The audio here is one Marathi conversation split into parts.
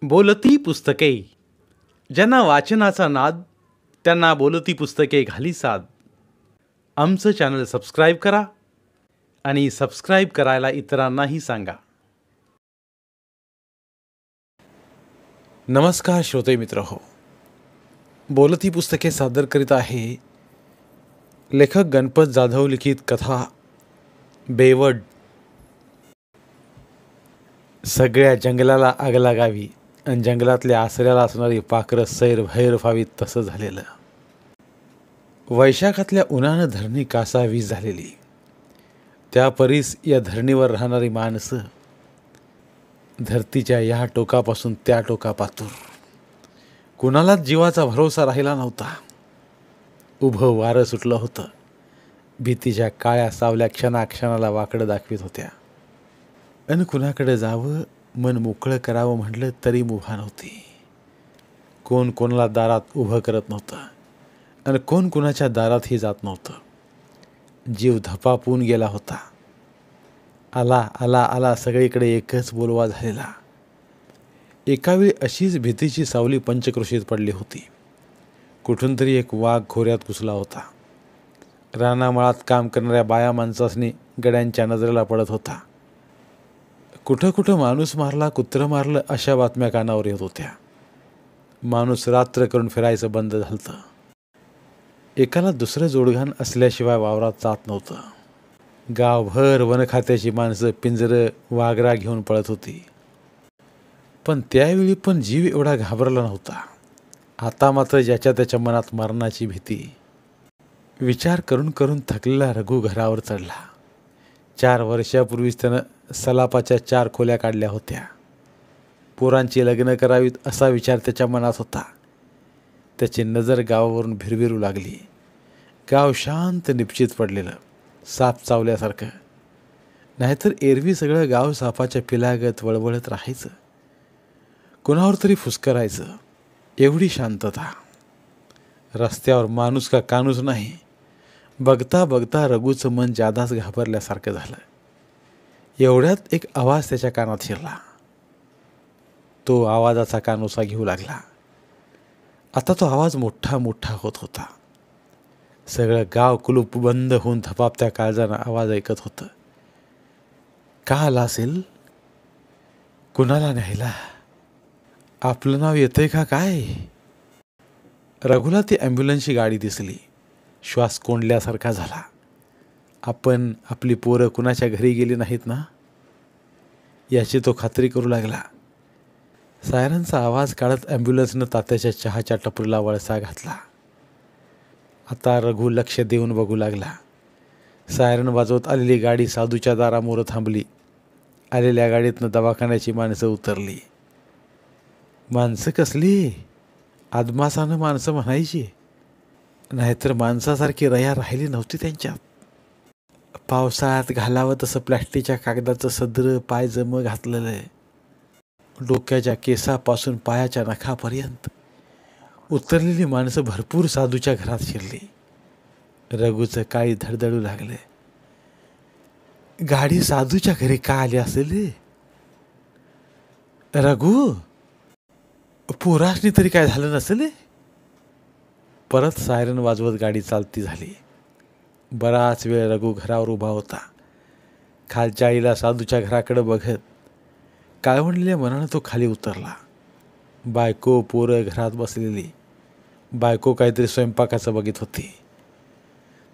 बोलती पुस्तके. ज्यांना वाचनाचा नाद त्यांना बोलती पुस्तके घाली साद. आमचं चॅनल सबस्क्राईब करा आणि सबस्क्राईब करायला इतरांनाही सांगा. नमस्कार श्रोते मित्र हो, बोलती पुस्तके सादर करीत आहे लेखक गणपत जाधव लिखित कथा बेवड. सगळ्या जंगलाला आग लागावी आणि जंगलातल्या आसऱ्याला असणारी पाखरं सैर भैर व्हावीत तसं झालेलं. वैशाखातल्या उन्हानं धरणी कासावीस झालेली. त्या परीस या धरणीवर राहणारी माणसं धरतीच्या या टोकापासून त्या टोकापातूर. कुणालाच जीवाचा भरोसा राहिला नव्हता. उभं वारं सुटलं होतं. भीतीच्या काळ्या सावल्या क्षणाक्षणाला वाकडं दाखवित होत्या. अन कुणाकडे जावं, मन मोकळं करावं म्हटलं तरी मुभा नव्हती. कोण कोणाला दारात उभं करत नव्हतं आणि कोण कुणाच्या दारातही जात नव्हतं. जीव धपापून गेला होता. आला आला आला सगळीकडे एकच बोलवा झालेला. एकावेळी अशीच भीतीची सावली पंचक्रोशीत पडली होती. कुठून तरी एक वाघ खोऱ्यात घुसला होता. रानामाळात काम करणाऱ्या बाया माणसासनी गड्यांच्या नजरेला पडत होता. कुठं कुठं माणूस मारला, कुत्रं मारलं अशा बातम्या कानावर येत होत्या. माणूस रात्र करून फिरायचं बंद झालं. एकाला दुसरं जोडघाण असल्याशिवाय वावरात जात नव्हतं. गावभर वनखात्याची माणसं पिंजरं वाघरा घेऊन पळत होती. पण त्यावेळी पण जीव एवढा घाबरला नव्हता. आता मात्र ज्याच्या त्याच्या मनात मरणाची भीती. विचार करून करून थकलेला रघु घरावर चढला. 4 वर्षापूर्वीच त्यानं सलापाच्या 4 खोल्या काढल्या होत्या. पोरांची लग्न करावीत असा विचार त्याच्या मनात होता. त्याची नजर गावावरून भिरभिरू लागली. गाव शांत निपचित पडलेलं, साप चावल्यासारखं. नाहीतर एरवी सगळं गाव सापाच्या पिलागत वळवळत राहायचं. कुणावर तरी फुसकरायचं. एवढी शांतता. रस्त्यावर माणूस का कानूस नाही. बघता बघता रघुचं मन जादाच घाबरल्यासारखं झालं. एवढ्यात एक आवाज त्याच्या कानात शिरला. तो आवाजाचा कानोसा घेऊ लागला. आता तो आवाज मोठा मोठा होत होता. सगळं गाव कुलूप बंद होऊन धपापत्या काळजानं आवाज ऐकत होतं. का आला असेल? कुणाला न्यायला? आपलं नाव येतंय का काय? रघुला ती ॲम्ब्युलन्सची गाडी दिसली. श्वास कोंडल्यासारखा झाला. आपण आपली पोरं कुणाच्या घरी गेली नाहीत ना, याची तो खात्री करू लागला. सायरनचा आवाज काढत ॲम्ब्युलन्सनं तात्याच्या चहाच्या टपरीला वळसा घातला. आता रघु लक्ष देऊन बघू लागला. सायरन वाजवत आलेली गाडी साधूच्या दारामोरं थांबली. आलेल्या गाडीतनं दवाखान्याची माणसं उतरली. माणसं कसली? आदमासानं माणसं म्हणायची. नाहीतर माणसासारखी रया राहिली नव्हती त्यांच्यात. पावसाळ्यात घालावं तसं प्लॅस्टिकच्या कागदाचं सदरं पायजमं घातलेलं आहे. डोक्याच्या केसापासून पायाच्या नखापर्यंत उतरलेली माणसं भरपूर साधूच्या घरात शिरली. रघुचं काही धडधडू लागले. गाडी साधूच्या घरी का आली असेल? रघु, पोरासनी तरी काय झालं नसेल? परत सायरन वाजवत गाडी चालती झाली. बराच वेळ रघु घरावर उभा होता. खालच्या आईला साधूच्या घराकडे बघत काळवंडलेल्या मनानं तो खाली उतरला. बायको पोरं घरात बसलेली. बायको काहीतरी स्वयंपाकाचं बघत होती,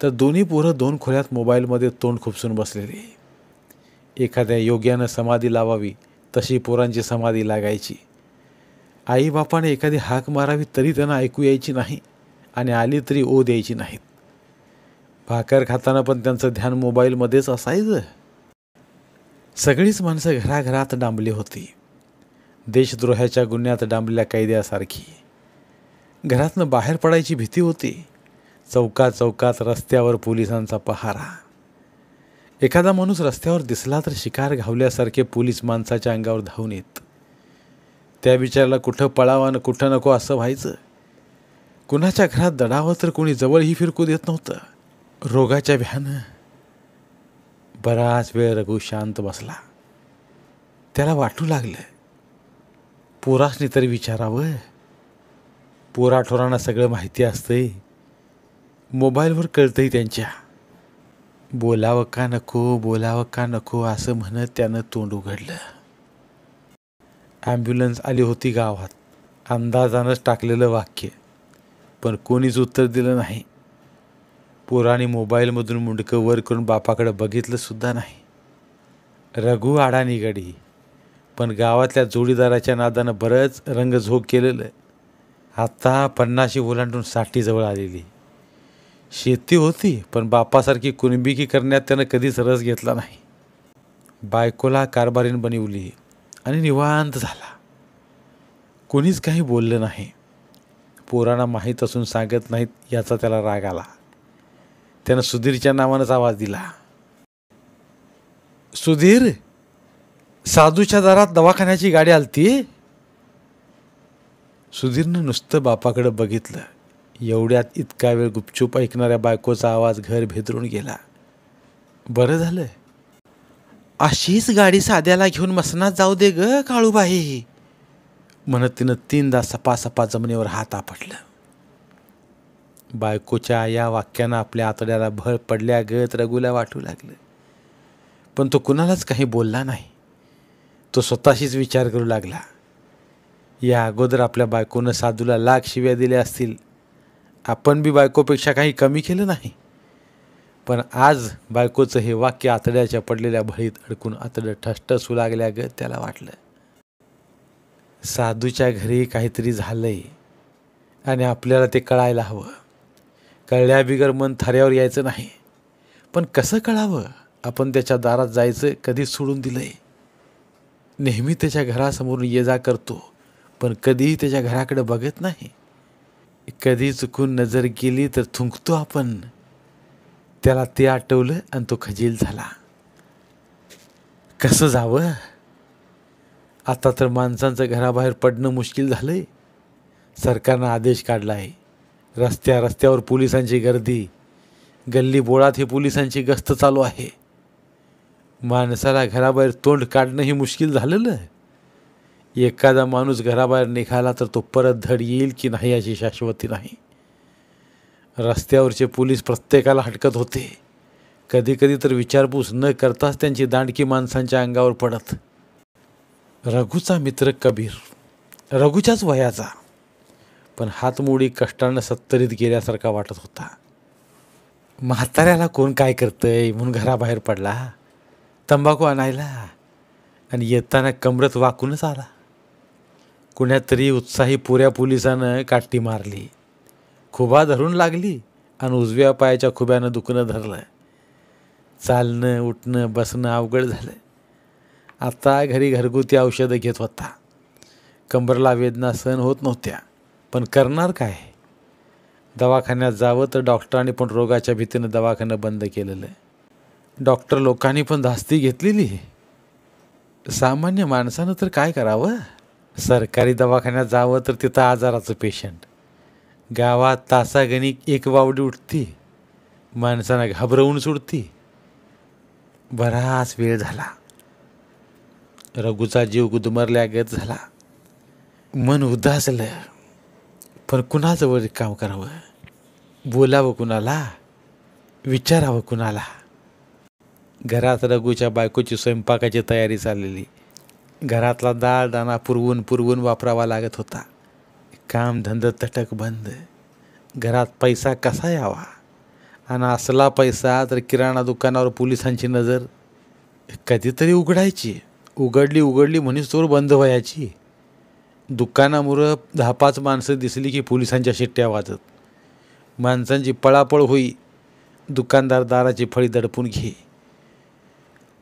तर दोन्ही पोरं 2 खोल्यात मोबाईलमध्ये तोंड खुपसून बसलेली. एखाद्या योग्यानं समाधी लावावी तशी पोरांची समाधी लागायची. आईबापाने एखादी हाक मारावी तरी त्यांना ऐकू यायची नाही आणि आली तरी ओ द्यायची नाहीत. भाकर खाताना पण त्यांचं ध्यान मोबाईलमध्येच असायचं. सगळीच माणसं घराघरात डांबली होती. देशद्रोहाच्या गुन्ह्यात डांबलेल्या कैद्यासारखी. घरातनं बाहेर पडायची भीती होती. चौकात चौकात रस्त्यावर पोलिसांचा पहारा. एखादा माणूस रस्त्यावर दिसला तर शिकार घावल्यासारखे पोलीस माणसाच्या अंगावर धावून येत. त्या बिचाराला कुठं पळावं आणि कुठं नको असं व्हायचं. कुणाच्या घरात दडावं तर कोणी जवळही फिरकू देत नव्हतं. रोगाच्या भ्यानं बराच वेळ रघु शांत बसला. त्याला वाटू लागलं पोरासनी तरी विचारावं. पोराठोरांना सगळं माहिती असतंय, मोबाईलवर कळतंय त्यांच्या. बोलावं का नको, बोलावं का नको असं म्हणत त्यानं तोंड उघडलं. ॲम्ब्युलन्स आली होती गावात. अंदाजानंच टाकलेलं वाक्य, पण कोणीच उत्तर दिलं नाही. पोराने मोबाईलमधून मुंडकं वर करून बापाकडे बघितलं सुद्धा नाही. रघु आडा निगडी, पण गावातल्या जोडीदाराच्या नादानं बरंच रंगझोग केलेलं. आता 50 ओलांडून 60 जवळ आलेली. शेती होती, पण बापासारखी कुणबिकी करण्यात त्यानं कधीच रस घेतला नाही. बायकोला कारभारीण बनवली आणि निवांत झाला. कोणीच काही बोललं नाही. पोरांना माहीत असून सांगत नाहीत याचा त्याला राग आला. त्यानं सुधीरच्या नावानंच आवाज दिला. सुधीर, साधूच्या दारात दवाखान्याची गाडी आलती. सुधीरनं नुसतं बापाकडे बघितलं. एवढ्यात इतका वेळ गुपचूप ऐकणाऱ्या बायकोचा आवाज घर भेदरून गेला. बरं झालं. अशीच गाडी साध्याला घेऊन मसनात जाऊ दे ग काळूबाई, म्हणत तिनं 3दा सपासपा जमिनीवर हात आपटलं. बायकोच्या या वाक्यानं आपल्या आतड्याला भर पडल्यागत रघुला वाटू लागलं. पण तो कुणालाच काही बोलला नाही. तो स्वतःशीच विचार करू लागला. या अगोदर आपल्या बायकोनं साधूला लाख शिव्या दिल्या असतील. आपण बी बायकोपेक्षा काही कमी केलं नाही. पण आज बायकोचं हे वाक्य आतड्याच्या पडलेल्या भळीत अडकून आतडं ठसठसू लागल्यागत त्याला वाटलं. साधूच्या घरी काहीतरी झालंय आणि आपल्याला ते कळायला हवं. कळल्याबिगर मन थाऱ्यावर यायचं नाही. पण कसं कळावं? आपण त्याच्या दारात जायचं कधीच सोडून दिलंय. नेहमी त्याच्या घरासमोरून ये जा करतो, पण कधीही त्याच्या घराकडे बघत नाही. कधी चुकून नजर गेली तर थुंकतो आपण. त्याला ते आठवलं आणि तो खजील झाला. कसं जावं? आता तर माणसांचं घराबाहेर पडणं मुश्किल झालंय. सरकारनं आदेश काढला आहे. रस्त्यावर पोलिसांची गर्दी, गल्ली बोळात हे पोलिसांची गस्त चालू आहे. माणसाला घराबाहेर तोंड काढणंही मुश्किल झालेलं. एखादा माणूस घराबाहेर निघाला तर तो परत धड येईल की नाही याची शाश्वती नाही. रस्त्यावरचे पोलीस प्रत्येकाला हटकत होते. कधी कधी तर विचारपूस न करताच त्यांची दांडकी माणसांच्या अंगावर पडत. रघुचा मित्र कबीर, रघुच्याच वयाचा, पण हातमोडी कष्टानं 70रीत गेल्यासारखा वाटत होता. म्हाताऱ्याला कोण काय करतंय म्हणून घराबाहेर पडला तंबाखू आणायला, आणि येताना कमरत वाकूनच आला. कुण्यातरी उत्साही पुऱ्या पोलिसानं काठी मारली, खुबा धरून लागली आणि उजव्या पायाच्या खुब्यानं दुखणं धरलं. चालणं उठणं बसणं अवघड झालं. आता घरी घरगुती औषधं घेत होता. कंबरला वेदना सहन होत नव्हत्या, पण करणार काय? दवाखान्यात जावं तर डॉक्टरांनी पण रोगाच्या भीतीनं दवाखानं बंद केलेलं. डॉक्टर लोकांनी पण धास्ती घेतलेली. सामान्य माणसानं तर काय करावं? सरकारी दवाखान्यात जावं तर तिथं आजाराचं पेशंट. गावात तासागणिक एक वावडी उठती, माणसांना घाबरवून सोडती. बराच वेळ झाला. रघुचा जीव गुदमरल्यागत झाला. मन उदासलं. पण कुणाजवळ काम करावं? बोलावं कुणाला? विचारावं कुणाला? घरात रघुच्या बायकोची स्वयंपाकाची तयारी चाललेली. घरातला डाळ दाणा पुरवून वापरावा लागत होता. कामधंदा तटक बंद. घरात पैसा कसा यावा? आणि असला पैसा तर किराणा दुकानावर पोलिसांची नजर. कधीतरी उघडायची, उघडली म्हणून चोर बंद व्हायची. दुकानामुळं 10-5 माणसं दिसली की पोलिसांच्या शिट्ट्या वाजत. माणसांची पळापळ होई. दुकानदार दाराची फळी दडपून घे.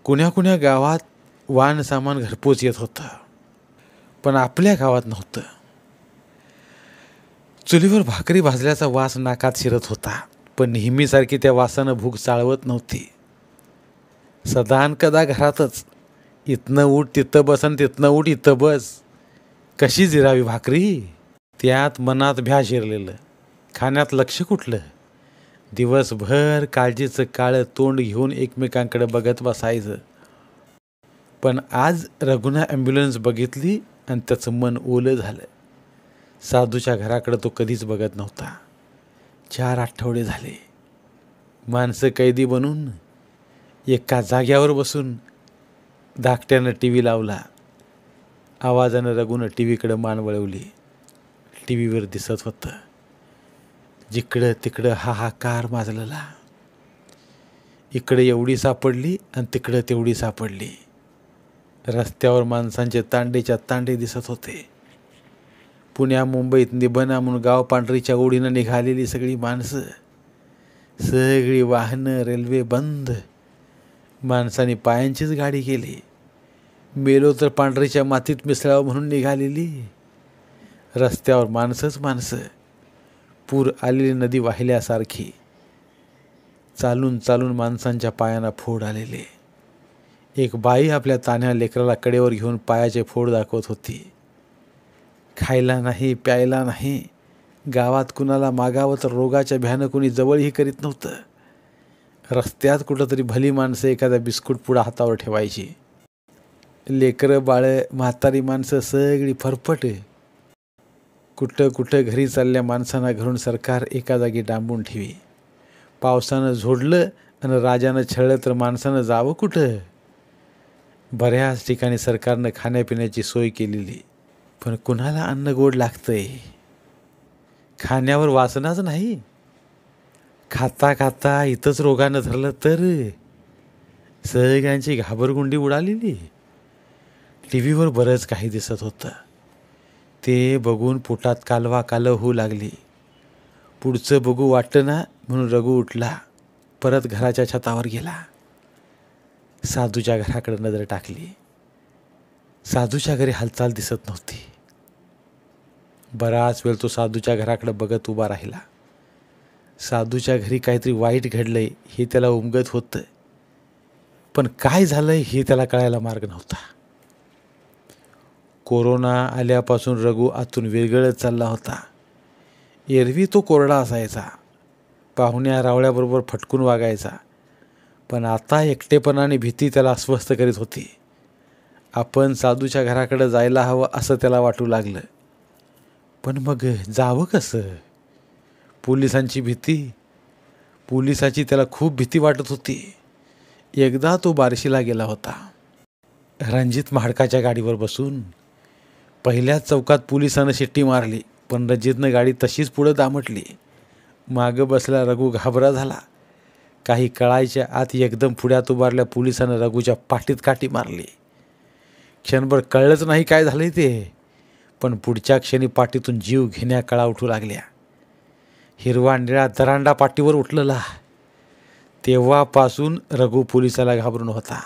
कुण्या गावात वाहन सामान घरपोच येत होतं, पण आपल्या गावात नव्हतं. चुलीवर भाकरी भाजल्याचा वास नाकात शिरत होता, पण नेहमीसारखी त्या वासानं भूक चाळवत नव्हती. सदान कदा घरातच इथनं उठ तिथं बस आणि तिथनं उठ इथं बस. कशी जिरावी भाकरी? त्यात मनात भ्या शिरलेलं. खाण्यात लक्ष कुठलं? दिवसभर काळजीचं काळं तोंड घेऊन एकमेकांकडे बघत बसायचं. पण आज रघुनं ॲम्ब्युलन्स बघितली आणि त्याचं मन ओलं झालं. साधूच्या घराकडे तो कधीच बघत नव्हता. 4 आठवडे झाले. माणसं कैदी बनून एका जाग्यावर बसून धाकट्यानं टी व्ही लावला. आवाजानं रघुनं टी व्हीकडं मान वळवली. टी व्हीवर दिसत होतं जिकडं तिकडं हाहाकार माजलेला. इकडे एवढी सापडली आणि तिकडं तेवढी सापडली. रस्त्यावर माणसांचे तांडेच्या तांडे दिसत होते. पुण्या मुंबईत निबना म्हणून गाव पांढरीच्या ओढीनं निघालेली सगळी माणसं, सगळी वाहनं, रेल्वे बंद. माणसाने पायांचीच गाडी केली. मेलो तर पांढरीच्या मातीत मिसळावं म्हणून निघालेली. रस्त्यावर माणसंच माणसं. पूर आलेली नदी वाहिल्यासारखी. चालून चालून माणसांच्या पायांना फोड आलेले. एक बाई आपल्या तान्ह्या लेकराला कडेवर घेऊन पायाचे फोड दाखवत होती. खायला नाही, प्यायला नाही. गावात कुणाला मागावं तर रोगाच्या भ्यानं कुणी जवळही करीत नव्हतं. रस्त्यात कुठंतरी भली माणसं एखादा बिस्कुट पुडा हातावर ठेवायची. लेकरं बाळं, म्हातारी माणसं सगळी फरफट. कुठं कुठं घरी चालल्या माणसांना घरून सरकार एका जागी डांबून ठेवी. पावसानं झोडलं आणि राजानं छळलं तर माणसानं जावं कुठं. बऱ्याच ठिकाणी सरकारनं खाण्यापिण्याची सोय केलेली, पण कुणाला अन्न गोड लागतंय. खाण्यावर वासनाच नाही. खाता खाता इथंच रोगानं धरलं तर सगळ्यांची घाबरगुंडी उडालेली. टी व्हीवर बरंच काही दिसत होतं. ते बघून पोटात कालवा कालव होऊ लागली. पुढचं बघू वाटतं ना म्हणून रघु उठला. परत घराच्या छतावर गेला. साधूच्या घराकडे नजर टाकली. साधूच्या घरी हालचाल दिसत नव्हती. बराच वेळ तो साधूच्या घराकडे बघत उभा राहिला. साधूच्या घरी काहीतरी वाईट घडलंय हे त्याला उमगत होतं, पण काय झालंय हे त्याला कळायला मार्ग नव्हता. कोरोना आल्यापासून रघु आतून विरघळत चालला होता. एरवी तो कोरडा असायचा, पाहुण्या रावळ्याबरोबर फटकून वागायचा, पण आता एकटेपणाने भीती त्याला अस्वस्थ करीत होती. आपण साधूच्या घराकडे जायला हवं असं त्याला वाटू लागलं. पण मग जावं कसं? पोलिसांची भीती, पोलिसाची त्याला खूप भीती वाटत होती. एकदा तो बार्शीला गेला होता. रणजित महाडकाच्या गाडीवर बसून पहिल्याच चौकात पोलिसानं शिट्टी मारली, पण रणजितनं गाडी तशीच पुढं दामटली. मागं बसला रघु घाबरा झाला. काही कळायच्या आत एकदम पुढ्यात उभारल्या पोलिसानं रघुच्या पाठीत काठी मारली. क्षणभर कळलंच नाही काय झालंय ते, पण पुढच्या क्षणी पाठीतून जीव घेण्या कळा उठू लागल्या. हिरवा निळा दरांडा पाठीवर उठलेला. तेव्हापासून रघु पोलिसाला घाबरून होता.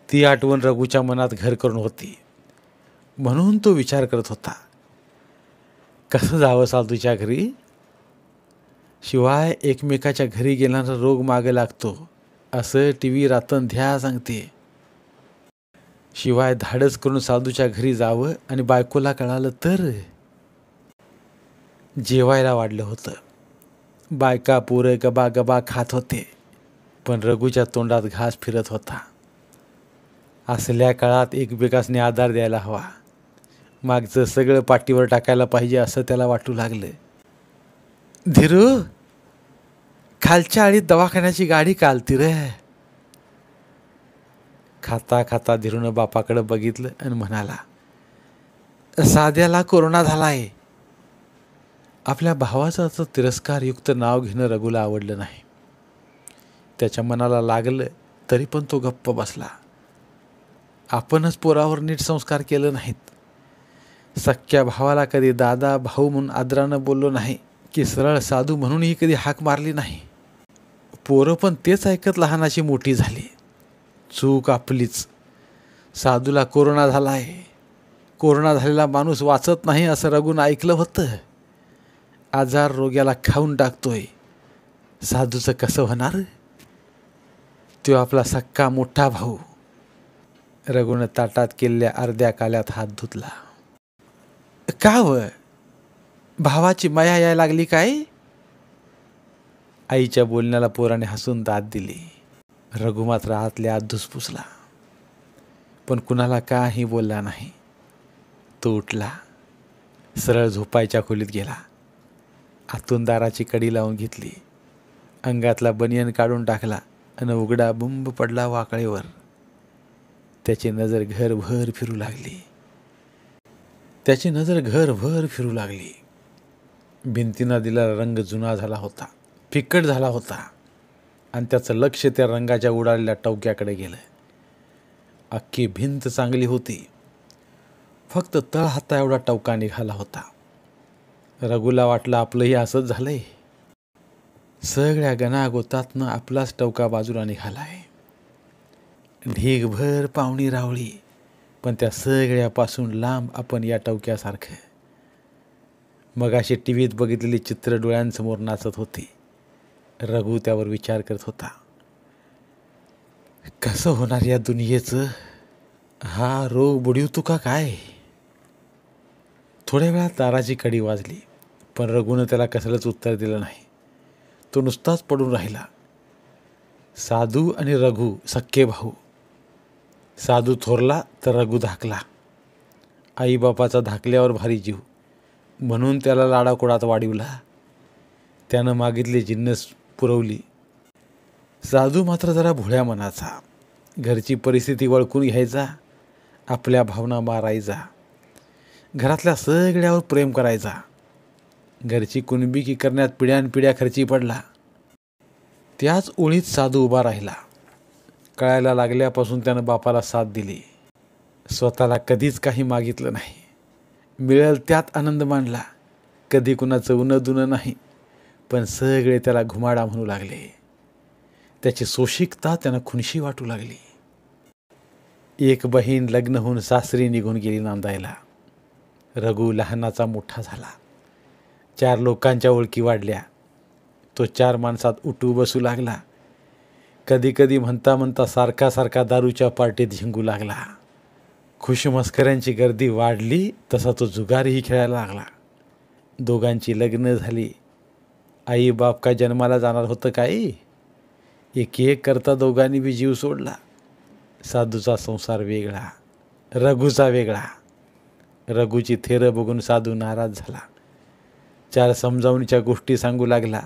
ती आठवण रघुच्या मनात घर करून होती. म्हणून तो विचार करत होता, कसं जावं साधूच्या घरी. शिवाय एकमेकाच्या घरी गेल्यानं रोग मागे लागतो असं टी व्ही रातन ध्या सांगते. शिवाय धाडस करून साधूच्या घरी जावं आणि बायकोला कळालं तर. जेवायला वाढलं होतं. बायका पोरं गबा गबा खात होते, पण रघुच्या तोंडात घास फिरत होता. असल्या काळात एकमेकासने आधार द्यायला हवा. मागचं सगळं पाठीवर टाकायला पाहिजे असं त्याला वाटू लागलं. धीरू, खालच्या आळीत दवाखान्याची गाडी कालती रे. खाता खाता धीरूनं बापाकडे बघितलं आणि म्हणाला, साध्याला कोरोना झालाय. आपल्या भावाचं असं तिरस्कारयुक्त नाव घेणं रघुला आवडलं नाही. त्याच्या मनाला लागलं तरी पण तो गप्प बसला. आपणच पोरावर नीट संस्कार केलं नाहीत. सख्या भावाला कधी दादा भाऊ म्हणून आदरानं बोललो नाही, की सरळ साधू म्हणूनही कधी हाक मारली नाही. पोरं पण तेच ऐकत लहानाची मोठी झाली. चूक आपलीच. साधूला कोरोना झालाय. कोरोना झालेला माणूस वाचत नाही असं रघुनं ऐकलं होतं. आजार रोग्याला खाऊन टाकतोय. साधूचं कसं होणार? तो आपला सक्का मोठा भाऊ. रघुनं ताटात केलेल्या अर्ध्या काल्यात हात धुतला. का व भावाची माया यायला लागली काय? आईच्या बोलण्याला पोराने हसून दाद दिली. रघु मात्र आतल्या आत धुसफुसला. पण कुणाला काही बोलला नाही. तो उठला, सरळ झोपायच्या खोलीत गेला. आतून दाराची कडी लावून घेतली, अंगातला बनियन काढून टाकला आणि उघडा बुंब पडला वाकळेवर. त्याची नजर घरभर फिरू लागली. भिंतींना दिलेला रंग जुना झाला होता, फिकट झाला होता आणि त्याचं लक्ष त्या रंगाच्या उडालेल्या टवक्याकडे गेलं. अख्खी भिंत चांगली होती, फक्त तळहाता एवढा टवका निघाला होता. रघुला वाटलं आपलंही असंच झालंय. सगळ्या गणागोतातनं आपलाच टवका बाजूला निघालाय. ढीगभर पाहुणी रावळी, पण त्या सगळ्यापासून लांब आपण या टवक्यासारखं. मगाशी टीव्हीत बघितलेली चित्र डोळ्यांसमोर नाचत होती. रघु त्यावर विचार करत होता. कसं होणार या दुनियेचं? हा रोग बुडीवतो का काय? थोड्या वेळात दाराची कडी वाजली, पण रघुनं त्याला कसलंच उत्तर दिलं नाही. तो नुसताच पडून राहिला. साधू आणि रघु सख्खे भाऊ. साधू थोरला तर रघु धाकला. आईबापाचा धाकल्यावर भारी जीव, म्हणून त्याला लाडाकोडात वाढविला. त्यानं मागितली जिन्नस पुरवली. साधू मात्र जरा भोळ्या मनाचा. घरची परिस्थिती वळखून घ्यायचा, आपल्या भावना मारायचा, घरातल्या सगळ्यावर प्रेम करायचा. घरची कुणबिकी करण्यात पिढ्यानपिढ्या खर्ची पडला. त्याच ओळीत साधू उभा राहिला. कळायला लागल्यापासून त्यानं बापाला साथ दिली. स्वतःला कधीच काही मागितलं नाही. मिळेल त्यात आनंद मानला. कधी कुणाचं उणं नाही, पण सगळे त्याला घुमाडा म्हणू लागले. त्याची सोशिकता त्यांना खुनशी वाटू लागली. एक बहीण लग्न होऊन सासरी निघून गेली नांदायला. रघु लहानाचा मोठा झाला. 4 लोकांच्या ओळखी वाढल्या. तो 4 माणसात उठू बसू लागला. कधी कधी म्हणता सारखा दारूच्या पार्टीत झिंगू लागला. खुशमस्कऱ्यांची गर्दी वाढली तसा तो जुगारही खेळायला लागला. दोघांची लग्न झाली. आई बाप काय जन्माला जाणार होतं काय? एक करता दोघांनी बी जीव सोडला. साधूचा संसार वेगळा, रघुचा वेगळा. रघुची थेरं बघून साधू नाराज झाला. 4 समजावणीच्या गोष्टी सांगू लागला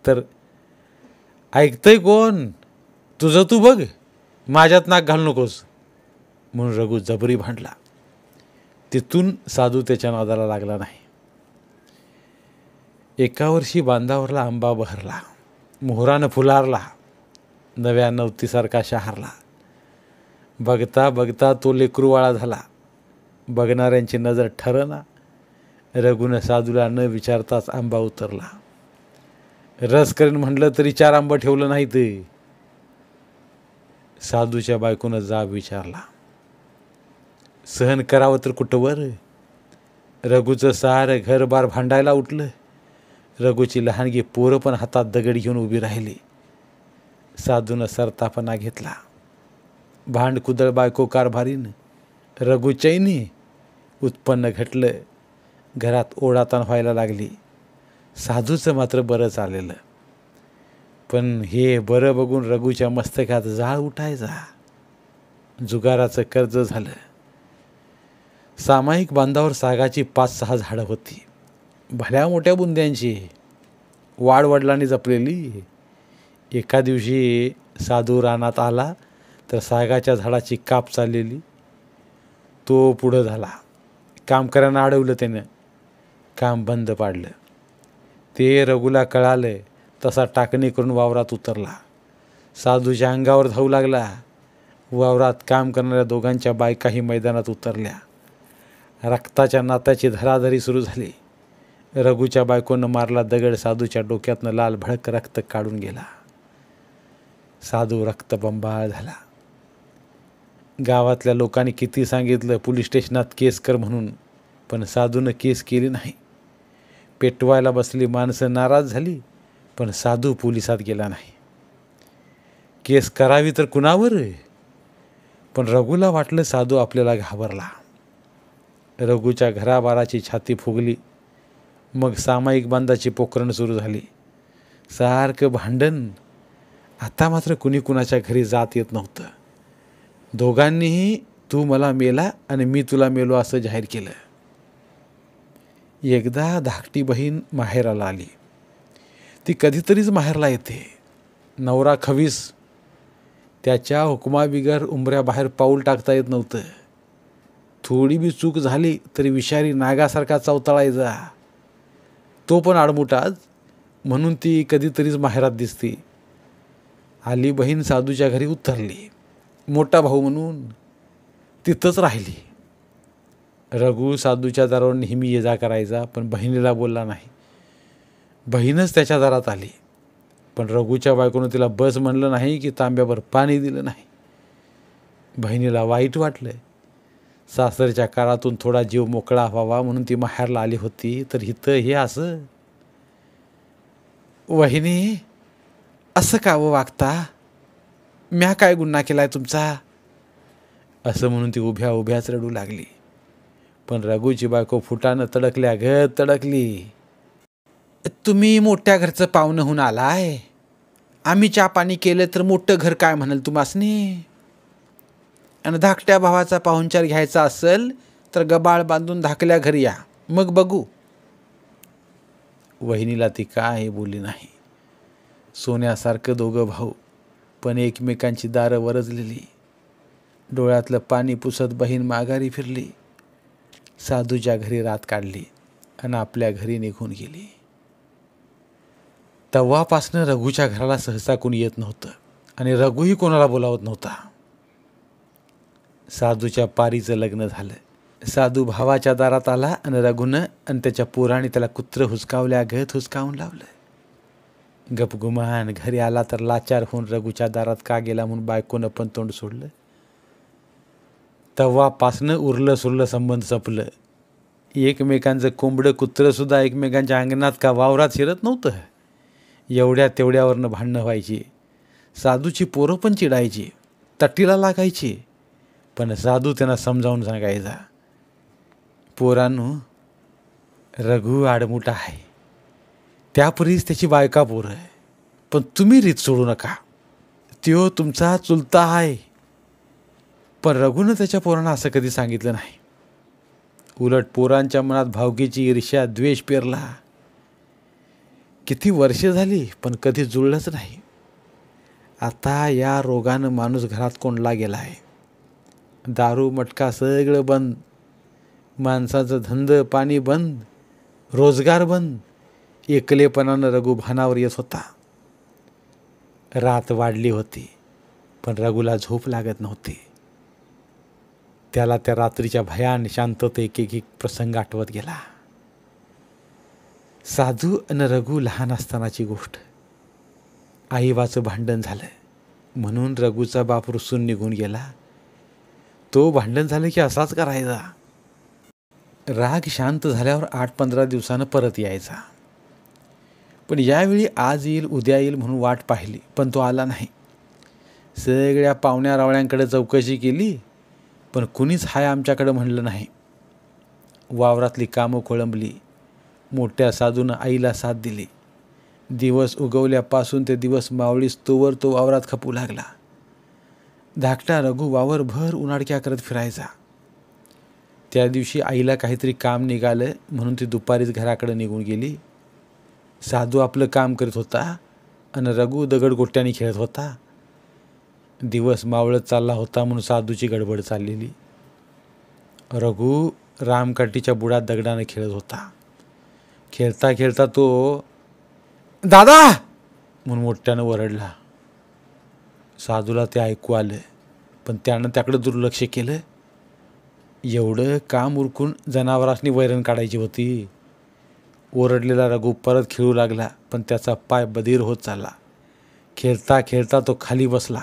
तर ऐकतंय कोण? तुझं तू बघ, माझ्यात नाक घालू नकोस म्हणून रघु जबरी भांडला. तिथून साधू त्याच्या नादाला लागला नाही. एका वर्षी बांधावरला आंबा बहरला, मोहरानं फुलारला, नव्या नवतीसारखा शहारला. बघता बघता तो लेकरूवाळा झाला. बघणाऱ्यांची नजर ठरना. रघुनं साधूला न विचारताच आंबा उतरला. रस करीन म्हटलं तरी 4 आंबा ठेवलं नाही. ते साधूच्या बायकोनं जाब विचारला. सहन करावं तर कुठवर? रघुचं सारं घरबार भांडायला उठलं. रघुची लहानगी पोरं पण हातात दगड घेऊन उभी राहिली. साधूनं सरतापणा घेतला. भांडकुदळ बायको कारभारीनं, रघु चैनी. उत्पन्न घटलं. घरात ओढाताण व्हायला लागली. साधूचं मात्र बरं चाललेलं. पण हे बरं बघून रघुच्या मस्तकात जाळ उठायचा. जुगाराचं कर्ज झालं. सामायिक बांधावर सागाची 5-6 झाडं होती, भल्या मोठ्या बुंद्यांची, वाडवडिलांनी जपलेली. एका दिवशी साधू रानात आला तर सागाच्या झाडाची काप चाललेली. तो पुढं झाला. कामकऱ्यांना अडवलं त्यानं. काम बंद पाडलं. ते रघुला कळालं तसा टाकणी करून वावरात उतरला. साधूच्या अंगावर धावू लागला. वावरात काम करणाऱ्या दोघांच्या बायकाही मैदानात उतरल्या. रक्ताच्या नात्याची धराधरी सुरू झाली. रघुच्या बायकोनं मारला दगड साधूच्या डोक्यातनं लाल भडक रक्त काढून गेला. साधू रक्तबंबाळ झाला. गावातल्या लोकांनी किती सांगितलं पोलीस स्टेशनात केस कर म्हणून, पण साधूनं केस केली नाही. पेटवायला बसली माणसं नाराज झाली, पण साधू पोलिसात गेला नाही. केस करावी तर कुणावर? पण रघुला वाटलं साधू आपल्याला घाबरला. रघुच्या घराबाराची छाती फुगली. मग सामायिक बांधाची पोकरण सुरू झाली. सारखं भांडण. आता मात्र कुणी कुणाच्या घरी जात येत नव्हतं. दोघांनीही तू मला मेला आणि मी तुला मेलो असं जाहीर केलं. एकदा धाकटी बहीण माहेराला आली. ती कधीतरीच माहेरला येते. नवरा खवीस. त्याच्या हुकुमाबिगर उंबऱ्याबाहेर पाऊल टाकता येत नव्हतं. थोडी बी चूक झाली तरी विषारी नागासारखा चवताळायचा. तो पण आडमुठाच, म्हणून ती कधीतरीच माहेरात दिसती. आली बहीण साधूच्या घरी उतरली. मोठा भाऊ म्हणून तिथंच राहिली. रघु साधूच्या दारावर नेहमी ये जा करायचा, पण बहिणीला बोलला नाही. बहीणच त्याच्या दारात आली, पण रघुच्या बायकोनं तिला बस म्हणलं नाही की तांब्यावर पाणी दिलं नाही. बहिणीला वाईट वाटलं. सासरच्या काळातून थोडा जीव मोकळा व्हावा म्हणून ती माहेरला आली होती, तर इथं हे असं. वहिनी, असं का व वागता? म्या काय गुन्हा केलाय तुमचा? असं म्हणून ती उभ्या उभ्याच रडू लागली. पण रघुची बायको फुटानं तडकल्या गत तडकली. तुम्ही मोठ्या घरचं पाहुणं होऊन आलाय. आम्ही चहा पाणी केलं तर मोठं घर काय म्हणाल तुम्हासनी? आणि धाकट्या भावाचा पाहुणचार घ्यायचा असेल तर गबाळ बांधून धाकल्या घरी या, मग बघू. वहिनीला ती काय बोलली नाही. सोन्यासारखं दोघं भाऊ, पण एकमेकांची दारं वरजलेली. डोळ्यातलं पाणी पुसत बहीण माघारी फिरली. साधूच्या घरी रात काढली आणि आपल्या घरी निघून गेली. तेव्हापासनं रघुच्या घराला सहसा कोणी येत नव्हतं आणि रघुही कोणाला बोलावत नव्हता. साधूच्या पारीचं लग्न झालं. साधू भावाच्या दारात आला आणि रघुनं आणि त्याच्या पोराने त्याला कुत्र हुसकावल्यागत हुसकावून लावलं. गपगुमान घरी आला तर लाचार होऊन रघुच्या दारात का गेला म्हणून बायकोनं पण तोंड सोडलं. तेव्हापासनं उरलं सुरलं संबंध संपलं. एकमेकांचं कोंबडं कुत्रंसुद्धा एकमेकांच्या अंगणात का वावरात शिरत नव्हतं. एवढ्या तेवढ्यावरनं भांडणं व्हायची. साधूची पोरं पण चिडायची, तटीला लागायची, पण साधू त्यांना समजावून सांगायचा, पोरांनो, रघु आडमुठा आहे, त्यापरीच त्याची बायका पोरं आहे, पण तुम्ही रीत सोडू नका. त्यो तुमचा चुलता आहे. पण रघुनं त्याच्या पोरांना असं कधी सांगितलं नाही. उलट पोरांच्या मनात भावकीची ईर्ष्या, द्वेष पेरला. किती वर्षे झाली पण कधी जुळलंच नाही. आता या रोगानं माणूस घरात कोंडला गेला आहे. दारू मटका सगळं बंद. माणसाचं धंद पाणी बंद, रोजगार बंद. एकलेपणानं रघु भानावर येत होता. रात वाढली होती, पण रघुला झोप लागत नव्हती. त्याला त्या रात्रीच्या भयान शांततेत एक एक प्रसंग आठवत गेला. साधू आणि रघु लहान असतानाची गोष्ट. आईबाचं भांडण झालं म्हणून रघुचा बाप रुसून निघून गेला. तो भांडण झालं की असाच करायचा. राग शांत झाल्यावर 8-15 दिवसानं परत यायचा. पण यावेळी आज येईल उद्या येईल म्हणून वाट पाहिली, पण तो आला नाही. सगळ्या पाहुण्या रावळ्यांकडे चौकशी केली, पण कुणीच हाय आमच्याकडं म्हणलं नाही. वावरातली कामं खोळंबली. मोठ्या साधूनं आईला साथ दिली. दिवस उगवल्यापासून ते दिवस मावळीस तोवर तो वावरात खपू लागला. धाकटा रघु वावरभर उन्हाडक्या करत फिरायचा. त्या दिवशी आईला काहीतरी काम निघालं म्हणून ती दुपारीच घराकडे निघून गेली. साधू आपलं काम करीत होता आणि रघु दगडगोट्याने खेळत होता. दिवस मावळत चालला होता म्हणून साधूची गडबड चाललेली. रघु रामकाठीच्या बुडात दगडाने खेळत होता. खेळता खेळता तो दादा म्हणून मोठ्यानं ओरडला. साधूला ते ऐकू आलं, पण त्यानं त्याकडे दुर्लक्ष केलं. एवढं काम उरकून जनावरांनी वैरण काढायची होती. ओरडलेला रघु परत खेळू लागला, पण त्याचा पाय बधीर होत चालला. खेळता खेळता तो खाली बसला.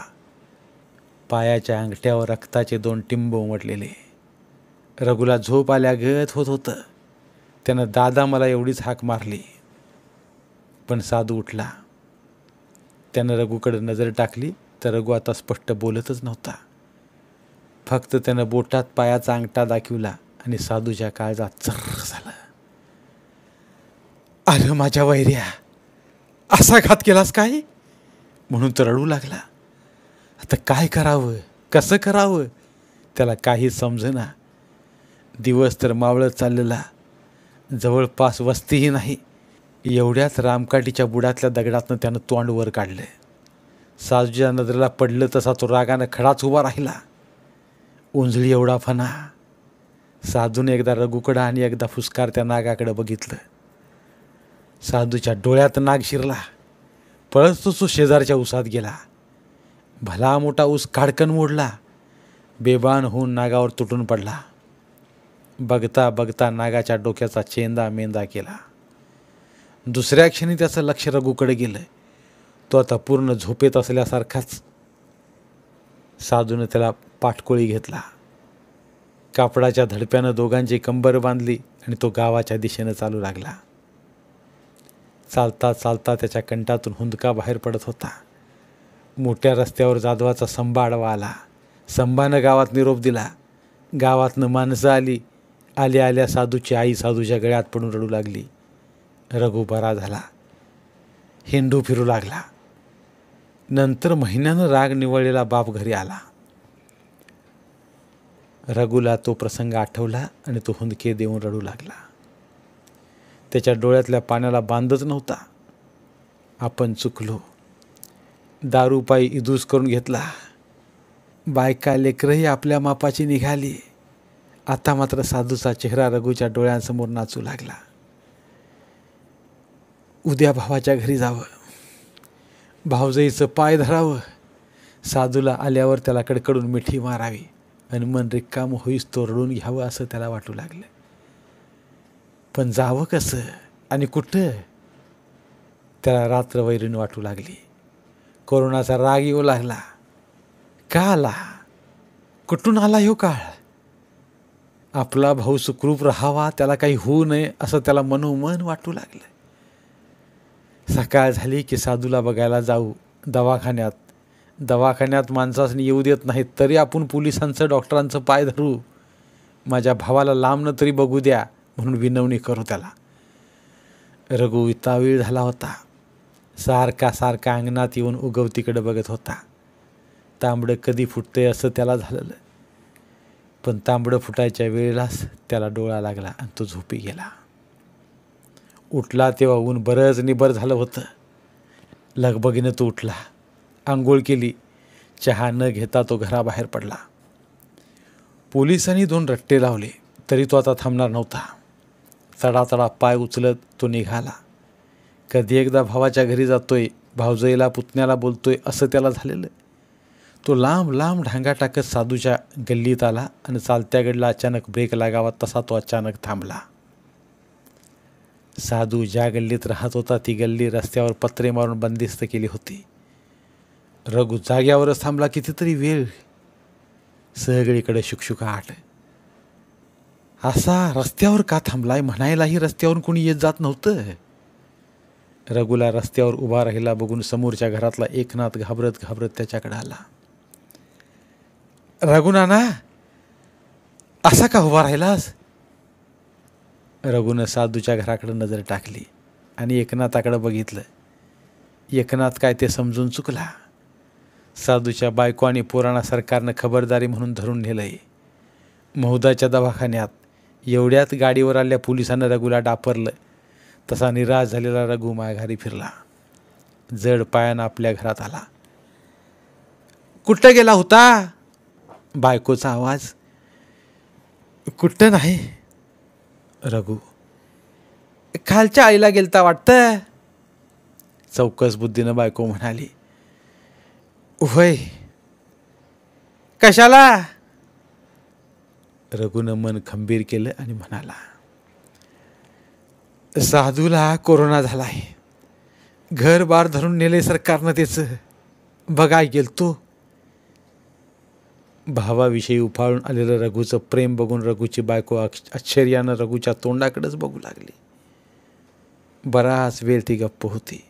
पायाच्या अंगठ्यावर रक्ताचे 2 टिंब उमटलेले. रघुला झोप आल्यागत होत होतं. त्यानं दादा मला एवढीच हाक मारली, पण साधू उठला. त्यानं रघुकडे नजर टाकली तर रघु आता स्पष्ट बोलतच नव्हता. फक्त त्यानं बोटात पायाचा अंगठा दाखविला आणि साधूच्या काळजात चर्र झालं. अरे माझ्या वैऱ्या, असा घात केलास काय म्हणून तर रडू लागला. आता काय करावं, कसं करावं त्याला काही समजेना. दिवस तर मावळत चाललेला. जवळपास वस्तीही नाही. एवढ्याच रामकाठीच्या बुडातल्या दगडातनं त्यानं तोंड वर काढलं. साजूच्या नजरेला पडलं तसा तो रागानं खडाच उभा राहिला. उंजळी एवढा फणा. साधूने एकदा रघुकडं आणि एकदा फुसकार त्या नागाकडे बघितलं. साधूच्या डोळ्यात नाग शिरला. पळत तो शेजारच्या उसात गेला. भला मोठा ऊस काडकन मोडला. बेभान होऊन नागावर तुटून पडला. बघता बघता नागाच्या डोक्याचा चेंदा मेंदा केला. दुसऱ्या क्षणी त्याचं लक्ष रघुकडे गेलं. तो आता पूर्ण झोपेत असल्यासारखाच. साधूनं त्याला पाठकोळी घेतला. कापडाच्या धडप्यानं दोघांची कंबर बांधली आणि तो गावाच्या दिशेनं चालू लागला. चालता चालता त्याच्या कंठातून हुंदका बाहेर पडत होता. मोठ्या रस्त्यावर जाधवाचा संबा आडवा आला. संबानं गावात निरोप दिला. गावातनं माणसं आली. आल्या आल्या साधूची आई साधूच्या गळ्यात पडून रडू लागली. रघु बरा झाला. हिंडू फिरू लागला. नंतर महिन्यानं राग निवळलेला बाप घरी आला. रघुला तो प्रसंग आठवला आणि तो हुंदके देऊन रडू लागला. त्याच्या डोळ्यातल्या पाण्याला बांधच नव्हता. आपण चुकलो. दारूपायी इदूस करून घेतला. बायका लेकरंही आपल्या मापाची निघाली. आता मात्र साधूचा चेहरा रघुच्या डोळ्यांसमोर नाचू लागला. उद्या भावाच्या घरी जावं. भावजाईचं पाय धरावं. साधूला आल्यावर त्याला कडकडून मिठी मारावी आणि मन रिकाम होईस तो रडून घ्यावं असं त्याला वाटू लागलं. पण जावं कसं आणि कुठं त्याला रात्र वैरीण वाटू लागली. कोरोनाचा राग येऊ लागला. का आला? कुठून आला ह्यो काळ? आपला भाऊ सुखरूप राहावा, त्याला काही होऊ नये असं त्याला मनोमन वाटू लागलं. सकाळ झाली की साधूला बघायला जाऊ दवाखान्यात. दवाखान्यात माणसासनी येऊ देत नाहीत तरी आपण पोलिसांचं डॉक्टरांचं पाय धरू. माझ्या भावाला लांबनं तरी बघू द्या म्हणून विनवणी करू त्याला. रघु इतावीळ झाला होता. सारखा सारखा अंगणात येऊन उगवतीकडे बघत होता. तांबडं कधी फुटतंय असं त्याला झालेलं. पण तांबडं फुटायच्या वेळेलाच त्याला डोळा लागला आणि तो झोपी गेला. उठला तेव्हा ऊन बरंच निबर झालं होतं. लगबगीनं तो उठला. आंघोळ केली. चहा न घेता तो घराबाहेर पडला. पोलिसांनी 2 रट्टे लावले तरी तो आता थांबणार नव्हता. चढा पाय उचलत तो निघाला. कधी एकदा भावाच्या घरी जातोय, भावजाईला पुतण्याला बोलतोय असं त्याला झालेलं. तो लांब लांब ढांगा टाकत साधूच्या गल्लीत आला आणि चालत्या गडला अचानक ब्रेक लागावा तसा तो अचानक थांबला. साधू ज्या गल्लीत राहत होता ती गल्ली रस्त्यावर पत्रे मारून बंदिस्त केली होती. रघु जाग्यावरच थांबला. कितीतरी वेळ. सगळीकडे शुकशुकाट. असा रस्त्यावर का थांबलाय म्हणायलाही रस्त्यावरून कोणी येत जात नव्हतं. रघुला रस्त्यावर उभा राहिला बघून समोरच्या घरातला एकनाथ घाबरत घाबरत त्याच्याकडे आला. रघुनाना, असा का उभा राहिलास? रघुनं साधूच्या घराकडे नजर टाकली आणि एकनाथाकडे बघितलं. एकनाथ काय ते समजून चुकला. साधूच्या बायको आणि पोरांना सरकारनं खबरदारी म्हणून धरून नेलंय. महुदाच्या दवाखान्यात एवढ्यात गाडीवर आल्या पोलिसांना रघुला डापरलं. तसा निराश झालेला रघु माघारी फिरला. जड पायानं आपल्या घरात आला. कुठं गेला होता? बायकोचा आवाज. कुठं नाही. रघु. खालच्या आईला गेलता वाटतं. चौकस बुद्धीनं बायको म्हणाली. होय. कशाला? रघुनं मन खंबीर केलं आणि म्हणाला, साधूला कोरोना झालाय. घर बार धरून नेले सरकारनं त्याचं. बघाय गेलतो. भावाविषयी उफाळून आलेलं रघुचं प्रेम बघून रघुची बायको आश्चर्यानं रघुच्या तोंडाकडेच बघू लागली. बराच वेळ ती गप्प होती.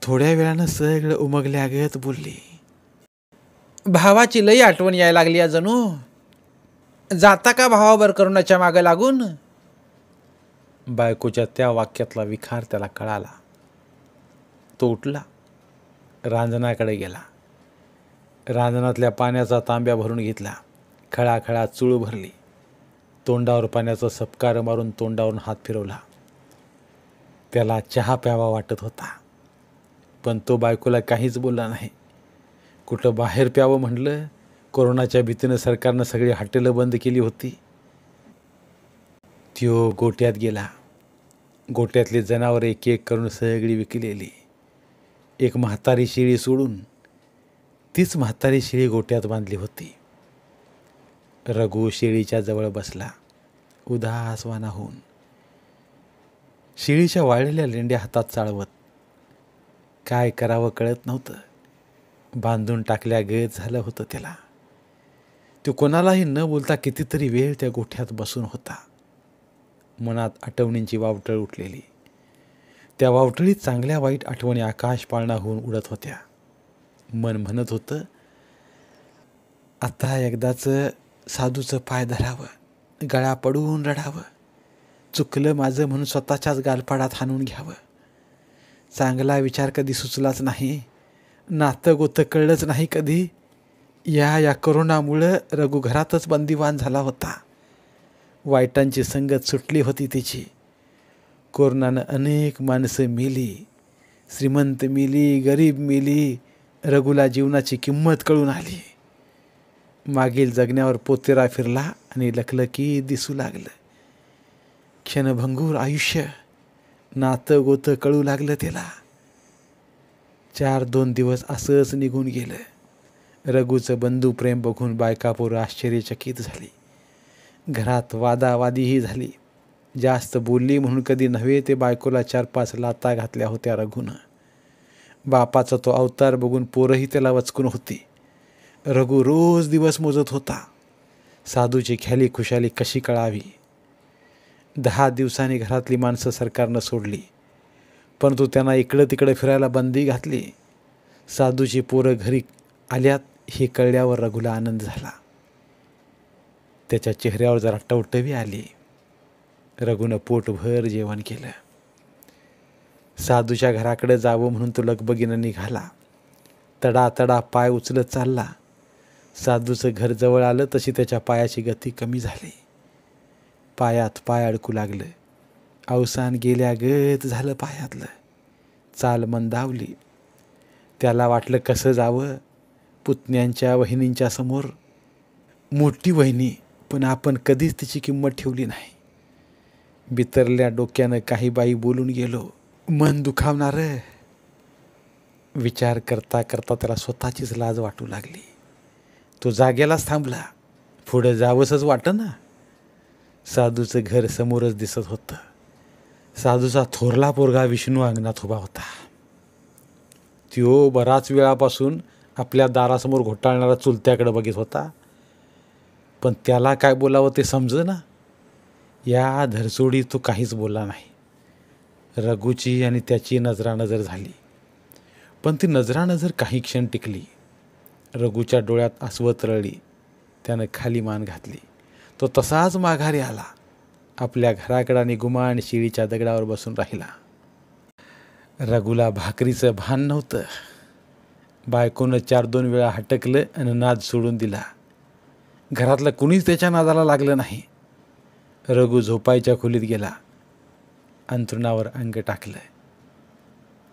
थोड्या वेळानं सगळं उमगल्यागत बोलली. भावाची लई आठवण यायला लागली जणू. जाता का भावाबर करुणाच्या मागं लागून? बायकोच्या त्या वाक्यातला विखार त्याला कळाला. तो उठला. रांजणाकडे गेला. रांजणातल्या पाण्याचा तांब्या भरून घेतला. खळाखळा चूळ भरली. तोंडावर पाण्याचा सपकार मारून तोंडावरून हात फिरवला. त्याला चहा प्यावा वाटत होता, पण तो बायकोला काहीच बोलला नाही. कुठं बाहेर प्यावं म्हटलं, कोरोनाच्या भीतीनं सरकारनं सगळी हॉटेलं बंद केली होती. त्यो गोट्यात गेला. गोट्यातली जनावरं एक एक करून सगळी विकलेली. एक म्हातारी शेळी सोडून तीच म्हातारी शेळी गोट्यात बांधली होती. रघु शेळीच्या जवळ बसला, उदासवाना होऊन, शेळीच्या वाळलेल्या लेंड्या हातात चाळवत. काय करावं कळत नव्हतं. बांधून टाकल्या गत झालं होतं त्याला. तो कोणालाही न बोलता कितीतरी वेळ त्या गोठ्यात बसून होता. मनात आठवणींची वावटळ उठलेली. त्या वावटळीत चांगल्या वाईट आठवणी आकाश पाळणा होऊन उडत होत्या. मन म्हणत होतं, आता एकदाच साधूचं पाय धरावं, गळा पडून रडावं, चुकलं माझं म्हणून स्वतःच्याच गालपाडात हाणून घ्यावं. चांगला विचार कधी सुचलाच नाही, नातं गोतं कळलंच नाही कधी. या कोरोनामुळं रघु घरातच बंदिवान झाला होता. वाईटांची संगत सुटली होती तिची. कोरोनानं अनेक माणसं मेली, श्रीमंत मेली, गरीब मेली. रघुला जीवनाची किंमत कळून आली. मागील जगण्यावर पोतेरा फिरला आणि लखलखीत दिसू लागलं. क्षणभंगूर आयुष्य, नातं गोतं कळू लागलं त्याला. 4-2 दिवस असंच निघून गेलं. रघुचं बंधू प्रेम बघून बायकापोरं आश्चर्यचकित झाली. घरात वादावादीही झाली. जास्त बोलली म्हणून कधी नव्हे ते बायकोला 4-5 लाथा घातल्या होत्या रघुनं. बापाचा तो अवतार बघून पोरंही त्याला वचकून होती. रघु रोज दिवस मोजत होता, साधूची ख्याली खुशाली कशी कळावी. 10 दिवसांनी घरातली माणसं सरकारनं सोडली, परंतु त्यांना इकडं तिकडं फिरायला बंदी घातली. साधूची पोरं घरी आल्यात हे कळल्यावर रघुला आनंद झाला. त्याच्या चेहऱ्यावर जरा टवटवी आली. रघुनं पोटभर जेवण केलं. साधूच्या घराकडे जावं म्हणून तो लगबगीनं निघाला. तडा पाय उचलत चालला. साधूचं घर जवळ आलं तशी त्याच्या पायाची गती कमी झाली. पायात पाय अडकू लागलं. अवसान गेल्यागत झालं पायातलं. चाल मंदावली. त्याला वाटलं कसं जावं. पुतण्यांच्या वहिनींच्या समोर. मोठी वहिनी, पण आपण कधीच तिची किंमत ठेवली नाही. बितरल्या डोक्यानं काही बाई बोलून गेलो. मन दुखावणारं. विचार करता करता त्याला स्वतःचीच लाज वाटू लागली. तो जाग्यालाच थांबला. पुढं जावंसच वाटेना. साधूचं घर समोरच दिसत होतं. साधूचा थोरला पोरगा विष्णू अंगणात उभा होता. त्यो बराच वेळापासून आपल्या दारासमोर घोटाळणारा चुलत्याकडे बघत होता, पण त्याला काय बोलावं ते समजेना. या धरसोडी तो काहीच बोलला नाही. रघुची आणि त्याची नजरानजर झाली, पण ती नजरानजर काही क्षण टिकली. रघुच्या डोळ्यात आसवत रळली. त्यानं खाली मान घातली. तो तसाच माघारी आला. आपल्या घराकडे निगुमान शिळीच्या दगडावर बसून राहिला. रघुला भाकरीचं भान नव्हतं. बायकोनं 4-2 वेळा हटकलं आणि नाद सोडून दिला. घरातलं कुणीच त्याच्या नादाला लागलं नाही. रघु झोपायच्या खोलीत गेला. अंथरुणावर अंग टाकलं.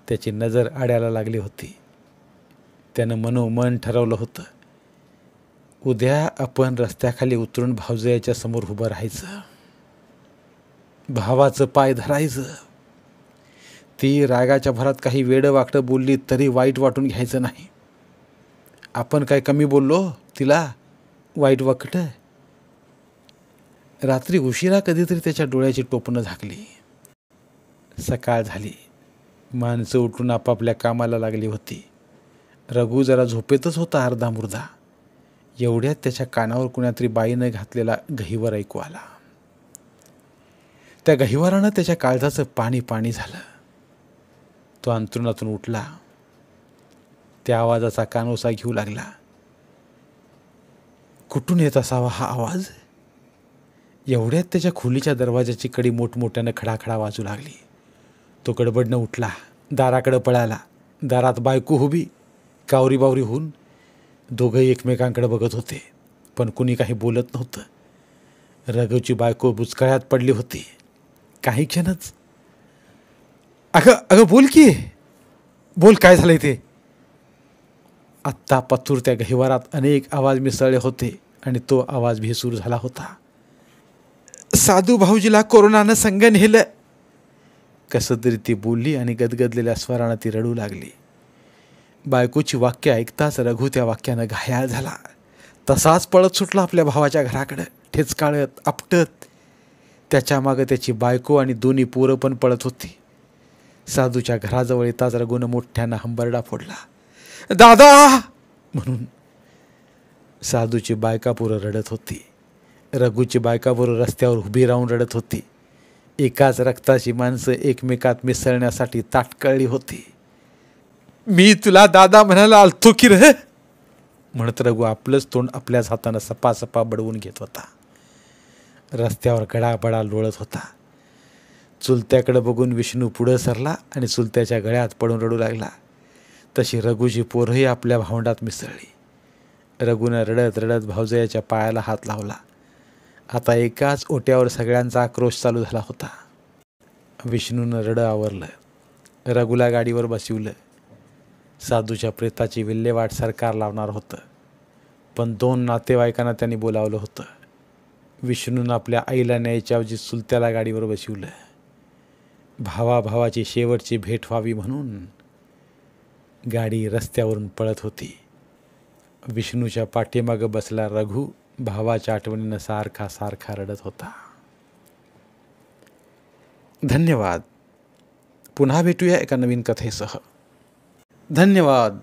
त्याची नजर आड्याला लागली होती. त्यानं मनोमन ठरवलं होतं, उद्या आपण रस्त्याखाली उतरून भावजयाच्या समोर उभं राहायचं. भावाचं पाय धरायचं. ती रागाच्या भरात काही वेडं वाकडं बोलली तरी वाईट वाटून घ्यायचं नाही. आपण काय कमी बोललो तिला वाईट वाकटं. रात्री उशिरा कधीतरी त्याच्या डोळ्याची टोपणं झाकली. सकाळ झाली. माणसं उठून आपापल्या कामाला लागली होती. रघु जरा झोपेतच होता अर्धा मुर्दा. एवढ्यात त्याच्या कानावर कुणातरी बाईनं घातलेला गहिवर ऐकू आला. त्या गहिवारानं त्याच्या काळजाचं पाणी पाणी झालं. तो अंथरुणातून उठला. त्या आवाजाचा कानोसा घेऊ लागला. कुठून येत असावा हा आवाज. एवढ्यात त्याच्या खोलीच्या दरवाजाची कडी मोठमोठ्यानं खडाखडा वाजू लागली. तो गडबडनं उठला. दाराकडं पळाला. दारात बायको उभी कावरी बावरी होऊन. दोघंही एकमेकांकडे बघत होते. पण कुणी काही बोलत नव्हतं. रघूची बायको बुचकळ्यात पडली होती. काही क्षणच, अगं अगं बोल की, बोल, काय झालंय ते. आत्ता पत्तूर त्या गहिवारात अनेक आवाज मिसळले होते आणि तो आवाज भेसूर झाला होता. साधू भाऊजीला कोरोनानं संग नेलं. कसं तरी ती बोलली आणि गदगदलेल्या स्वरानं ती रडू लागली. बायकोची वाक्य ऐकताच रघु त्या वाक्यानं घायाळ झाला. तसाच पळत सुटला आपल्या भावाच्या घराकडं, ठेचकाळत आपटत. त्याच्या मागं त्याची बायको आणि दोन्ही पोरं पण पळत होती. साधूच्या घराजवळ येताच रघुनं मोठ्यानं हंबरडा फोडला, दादा म्हणून. साधूची बायका पोरं रडत होती. रघुची बायका पोरं रस्त्यावर उभी राहून रडत होती. एकाच रक्ताची माणसं एकमेकात मिसळण्यासाठी ताटकळली होती. मी तुला दादा म्हणायला आलतो की रे, म्हणत रघु आपलंच तोंड आपल्याच हातानं सपासपा बडवून घेत होता. रस्त्यावर गडाबडा लोळत होता. चुलत्याकडे बघून विष्णू पुढं सरला आणि चुलत्याच्या गळ्यात पडून रडू लागला. तशी रघुची पोरही आपल्या भावंडात मिसळली. रघुनं रडत रडत भावजयाच्या पायाला हात लावला. आता एकाच ओट्यावर सगळ्यांचा आक्रोश चालू झाला होता. विष्णूनं रडं आवरलं. रघुला गाडीवर बसवलं. साधूच्या प्रेताची विल्हेवाट सरकार लावणार होतं, पण 2 नातेवाईकांना त्यांनी बोलावलं होतं. विष्णूनं आपल्या आईला न्यायच्याऐवजी चुलत्याला गाडीवर बसवलं. भावाभावाची शेवटची भेट व्हावी म्हणून गाडी रस्त्यावरून पळत होती. विष्णूच्या पाठीमागं बसला रघु भावाच्या आठवणीनं सारखा सारखा रडत होता. धन्यवाद. पुन्हा भेटूया एका नवीन कथेसह. धन्यवाद.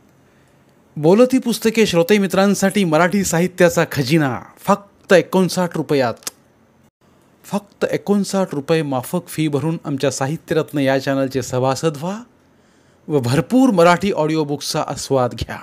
बोलती पुस्तके श्रोते मित्रांसाठी मराठी साहित्याचा खजिना फक्त 59 रुपयात. फक्त 59 रुपये माफक फी भरून आमच्या साहित्यरत्न या चॅनलचे सभासद व्हा व भरपूर मराठी ऑडिओ बुक्सचा आस्वाद घ्या.